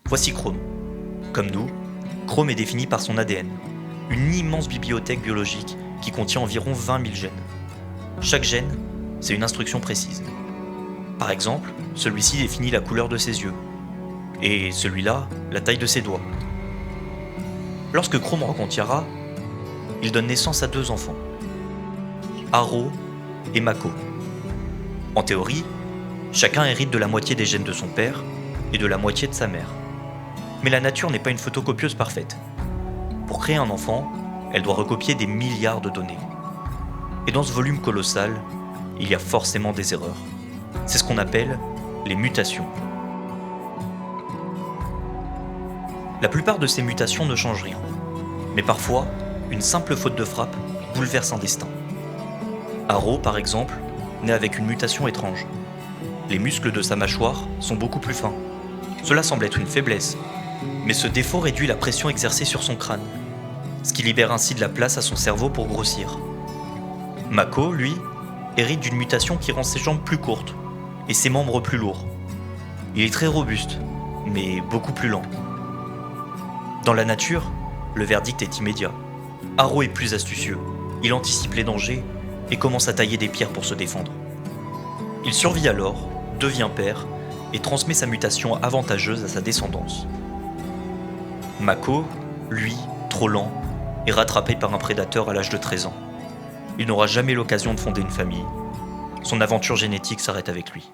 Voici Chrome. Comme nous, Chrome est défini par son ADN, une immense bibliothèque biologique qui contient environ 20 000 gènes. Chaque gène, c'est une instruction précise. Par exemple, celui-ci définit la couleur de ses yeux, et celui-là, la taille de ses doigts. Lorsque Chrome rencontre Yara, il donne naissance à 2 enfants, Haro et Mako. En théorie, chacun hérite de la moitié des gènes de son père et de la moitié de sa mère. Mais la nature n'est pas une photocopieuse parfaite. Pour créer un enfant, elle doit recopier des milliards de données. Et dans ce volume colossal, il y a forcément des erreurs. C'est ce qu'on appelle les mutations. La plupart de ces mutations ne changent rien. Mais parfois, une simple faute de frappe bouleverse un destin. Haro, par exemple, naît avec une mutation étrange. Les muscles de sa mâchoire sont beaucoup plus fins. Cela semble être une faiblesse, mais ce défaut réduit la pression exercée sur son crâne, ce qui libère ainsi de la place à son cerveau pour grossir. Mako, lui, hérite d'une mutation qui rend ses jambes plus courtes et ses membres plus lourds. Il est très robuste, mais beaucoup plus lent. Dans la nature, le verdict est immédiat. Haro est plus astucieux, il anticipe les dangers et commence à tailler des pierres pour se défendre. Il survit alors, devient père et transmet sa mutation avantageuse à sa descendance. Mako, lui, trop lent, est rattrapé par un prédateur à l'âge de 13 ans. Il n'aura jamais l'occasion de fonder une famille. Son aventure génétique s'arrête avec lui.